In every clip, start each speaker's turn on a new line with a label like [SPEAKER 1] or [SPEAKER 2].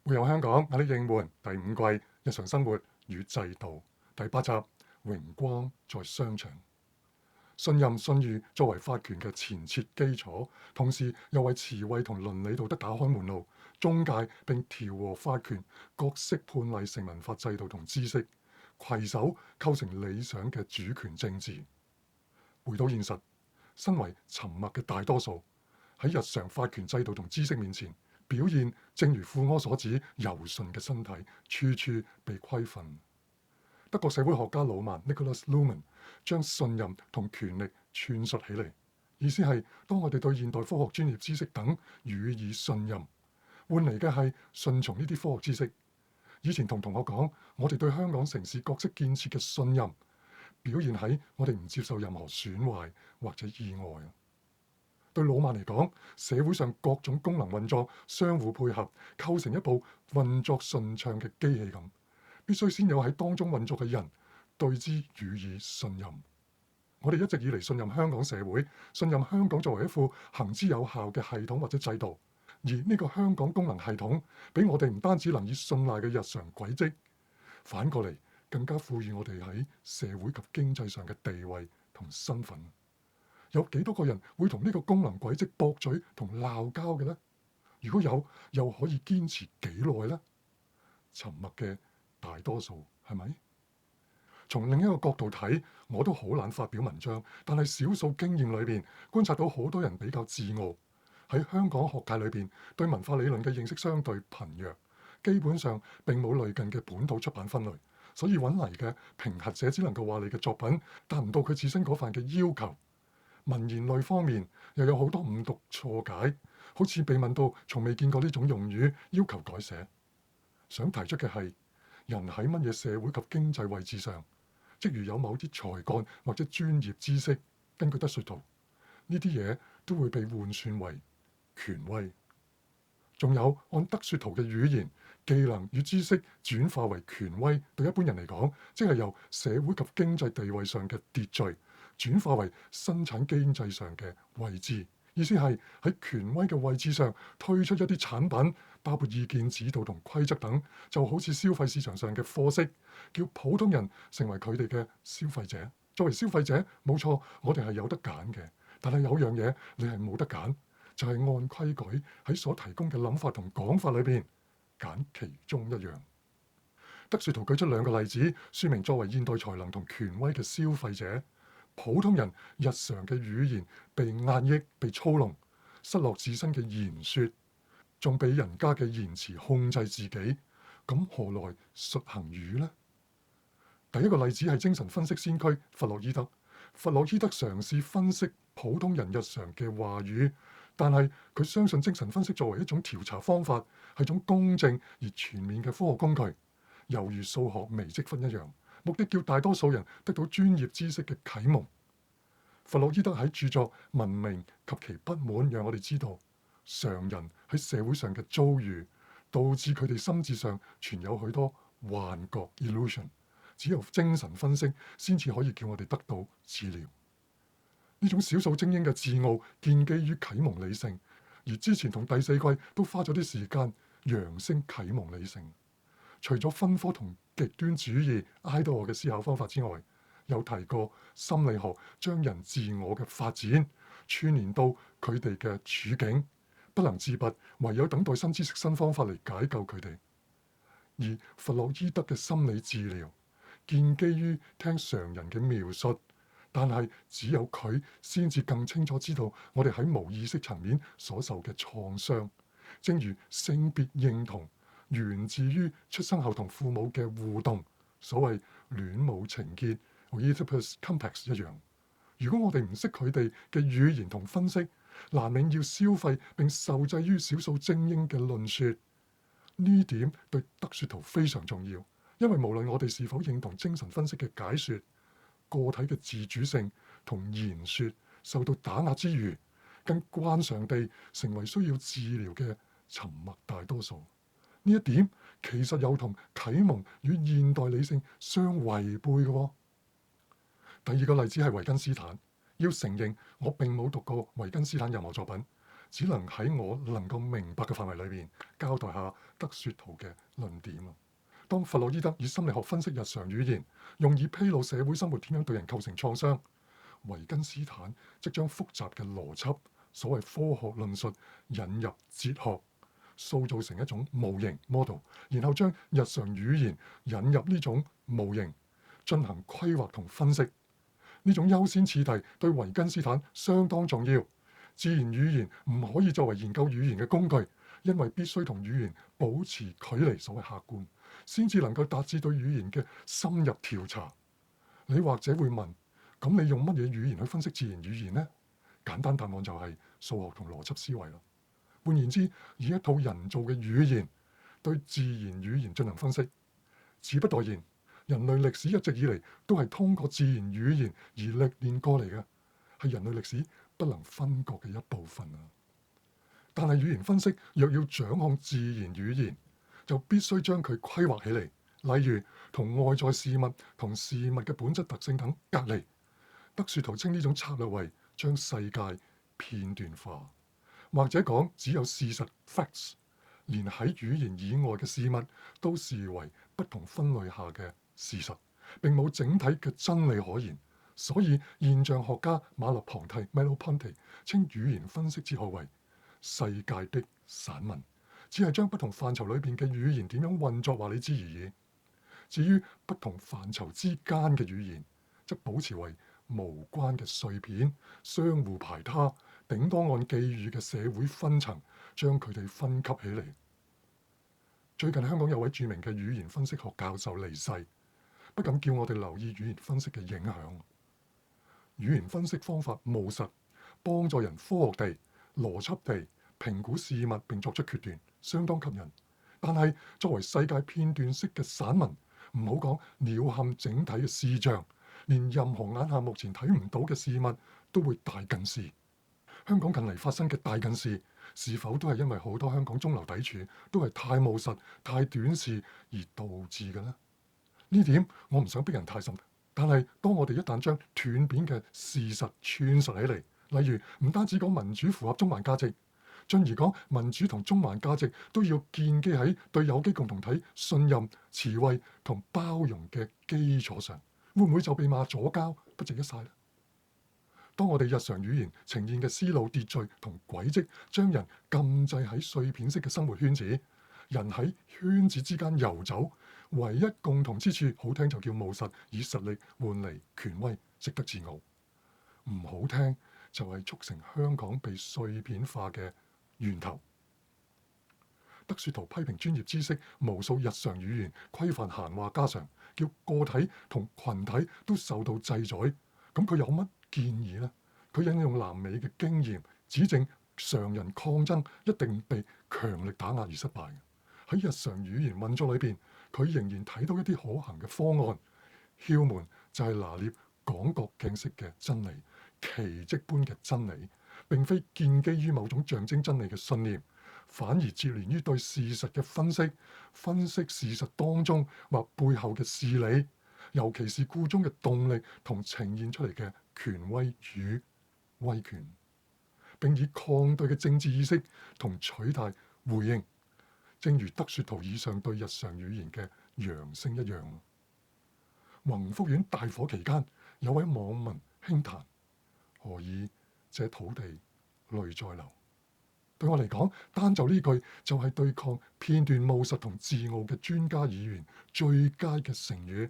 [SPEAKER 1] 會有香港壓力應門第5季日常生活與制度第8集榮光在商場。信任信譽作為法權嘅前設基礎，同時又為慈惠同倫理道德打開門路，中介並調和法權各式判例成文法制度同知識，攜手構成理想嘅主權政治。回到現實，身為沉默嘅大多數，喺日常法權制度同知識面前，表現正如富柯所指，柔順嘅身體處處被規訓。德國社會學家魯曼 Nicholas Luhmann 將信任同權力串述起嚟，意思係當我哋對現代科學專業知識等予以信任，換嚟嘅係順從呢啲科學知識。以前同同學講，我哋對香港城市各式建設嘅信任，表現喺我哋唔接受任何損壞或者意外。對魯曼嚟講，社會上各種功能運作相互配合，構成一部運作順暢嘅機器咁，必須先有喺當中運作嘅人對之予以信任。我哋一直以嚟信任香港社會，信任香港作為一副行之有效嘅系統或者制度，而呢個香港功能系統俾我哋唔單止能以信賴嘅日常軌跡，反過嚟更加賦予我哋喺社會及經濟上嘅地位同身份。有幾多個人會同呢個功能軌跡駁嘴同鬧交嘅呢？如果有，又可以堅持幾耐呢？沉默嘅大多數係咪？從另一個角度睇，我都好懶發表文章，但係少數經驗裏邊觀察到好多人比較自傲。喺香港學界裏邊，對文化理論嘅認識相對貧弱，基本上並冇類近嘅本土出版分類，所以揾嚟嘅評核者只能夠話你嘅作品達唔到佢自身嗰份嘅要求。文言類方面又有好多誤讀錯解，好似被問到從未見過呢種用語，要求改寫。想提出嘅係，人喺乜嘢社會及經濟位置上，即如有某啲才幹或者專業知識，根據德說圖，呢啲嘢都會被換算為權威。仲有按德說圖嘅語言，技能與知識轉化為權威，對一般人嚟講，即係由社會及經濟地位上嘅秩序，轉化為生產經濟上嘅位置，意思係喺權威嘅位置上推出一啲產品，包括意見指導同規則等，就好似消費市場上嘅貨色，叫普通人成為佢哋嘅消費者。作為消費者，冇錯，我哋係有得揀嘅，但係有樣嘢你係冇得揀，就係按規矩喺所提供嘅諗法同講法裏邊揀其中一樣。德說圖舉出2個例子，說明作為現代才能同權威嘅消費者，普通人日常嘅語言被壓抑、被操弄，失落自身嘅言說，仲被人家嘅言辭控制自己，咁何來術行語呢？第一個例子係精神分析先驅弗洛伊德。弗洛伊德嘗試分析普通人日常嘅話語，但係佢相信精神分析作為一種調查方法，係種公正而全面嘅科學工具，猶如數學微積分一樣，目的叫大多數人得到專業知識嘅啟蒙。弗洛伊德喺著作《文明及其不滿》讓我哋知道，常人喺社會上嘅遭遇，導致佢哋心智上存有許多幻覺 illusion， 只有精神分析先至可以叫我哋得到治療。呢種少數精英嘅自傲建基於啟蒙理性，而之前同第4季都花咗啲時間揚升啟蒙理性。除咗分科同極端主義挨到我嘅思考方法之外，有提過心理學將人自我嘅發展串聯到佢哋嘅處境，不能自拔，唯有等待新知識、新方法嚟解救佢哋。而弗洛伊德嘅心理治療建基於聽常人嘅描述，但係只有佢先至更清楚知道我哋喺無意識層面所受嘅創傷，正如性別認同源自於出生後同父母嘅互動，所謂戀母情結 Oedipus complex 一樣。如果我哋唔識佢哋嘅語言同分析，難免要消費並受制於少數精英嘅論說。呢點對德說圖非常重要，因為無論我哋是否認同精神分析嘅解說，個體嘅自主性同言說受到打壓之餘，更慣常地成為需要治療嘅沉默大多數。呢一點其實又同啟蒙與現代理性相違背嘅。第二個例子係維根斯坦。要承認我並冇讀過維根斯坦任何作品，只能喺我能夠明白嘅範圍裏邊交代下德雪圖嘅論點。當弗洛伊德以心理學分析日常語言，用以披露社會生活點樣對人構成創傷，維根斯坦即將複雜嘅邏輯，所謂科學論述引入哲學，塑造成一種模型 model， 然後將日常語言引入呢種模型進行規劃同分析。呢種優先次第對維根斯坦相當重要。自然語言唔可以作為研究語言嘅工具，因為必須同語言保持距離，所謂客觀，先至能夠達至對語言嘅深入調查。你或者會問，咁你用乜嘢語言去分析自然語言呢？簡單答案就係數學同邏輯思維啦。換言之，以一套人造嘅語言對自然語言進行分析。此不待言，人類歷史一直以嚟都係通過自然語言而歷練過嚟嘅，係人類歷史不能分割嘅一部分啊！但係語言分析若要掌控自然語言，就必須將佢規劃起嚟，例如同外在事物同事物嘅本質特性等隔離。德雪圖稱呢種策略為將世界片段化，或者講只有事實 facts， 連喺語言以外嘅事物都視為不同分類下嘅事實，並冇整體嘅真理可言。所以現象學家馬勒龐蒂 Merleau-Ponty 稱語言分析哲學為世界的散文，只係將不同範疇裏邊嘅語言點樣運作話你知而已。至於不同範疇之間嘅語言，則保持為無關嘅碎片，相互排他，頂多按寄予嘅社會分層將佢哋分級起嚟。最近香港有位著名嘅語言分析學教授離世，不禁叫我哋留意語言分析嘅影響。語言分析方法務實，幫助人科學地、邏輯地評估事物並作出決斷，相當吸引。但係作為世界片段式嘅散文，唔好講鳥瞰整體嘅視像，連任何眼下目前睇唔到嘅事物都會大近視。香港近嚟發生嘅大近視，是否都係因為好多香港中流砥柱都係太務實、太短視而導致嘅呢？呢點我唔想逼人太深，但係當我哋一旦將斷片嘅事實串實起嚟，例如唔單止講民主符合中環價值，進而講民主同中環價值都要建基喺對有機共同體信任、慈惠同包容嘅基礎上，會唔會就被罵左膠不值一晒呢？當我哋日常語言呈現嘅思路秩序同軌跡，將人禁制喺碎片式嘅生活圈子，人喺圈子之間遊走，唯一共同之處，好聽就叫務實，以實力換嚟權威，值得自傲；唔好聽就係促成香港被碎片化嘅源頭。德雪圖批評專業知識無數日常語言規範閒話家常，叫個體同群體都受到制裁。咁佢有乜建議呢？佢引用南美嘅經驗，指證常人抗爭一定被強力打壓而失敗。喺日常語言運作裏邊，佢仍然睇到一啲可行嘅方案。竅門就係拿捏廣角鏡式嘅真理，奇蹟般嘅真理，並非建基於某種象徵真理嘅信念，反而接連於對事實嘅分析，分析事實當中或背後嘅事理，尤其是故中嘅動力同呈現出嚟嘅權威與威權，並以抗對嘅政治意識同取態回應，正如德雪圖以上對日常語言嘅揚聲一樣。宏福苑大火期間，有位網民輕彈：何以這土地淚在流？對我嚟講，單就呢句就係對抗片段務實同自傲嘅專家議員最佳嘅成語。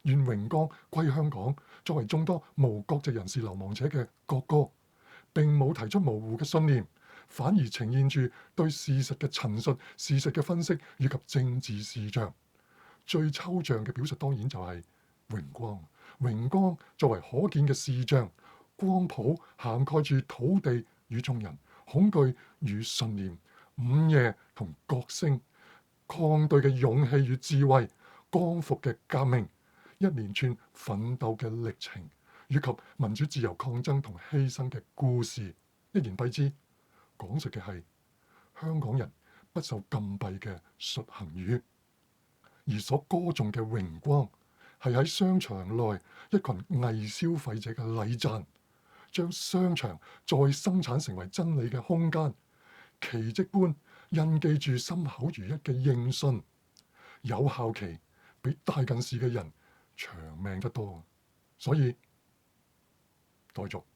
[SPEAKER 1] 願榮光歸香港，作為眾多無國籍人士流亡者嘅國歌，並冇提出模糊嘅信念，反而呈現住對事實嘅陳述、事實嘅分析以及政治視像。最抽象嘅表述當然就係榮光。榮光作為可見嘅視像，光譜涵蓋住土地與眾人，恐懼與信念，午夜同角聲，抗對嘅勇氣與智慧，光復嘅革命，一連串奮鬥嘅歷程，以及民主自由抗爭同犧牲嘅故事，一言蔽之，講述嘅係香港人不受禁閉嘅術行語，而所歌頌嘅榮光係喺商場內一群偽消費者嘅禮讚。將商場再生產成為真理嘅空間，奇蹟般印記住心口如一嘅應信，有效期比大近視嘅人長命得多。所以待續。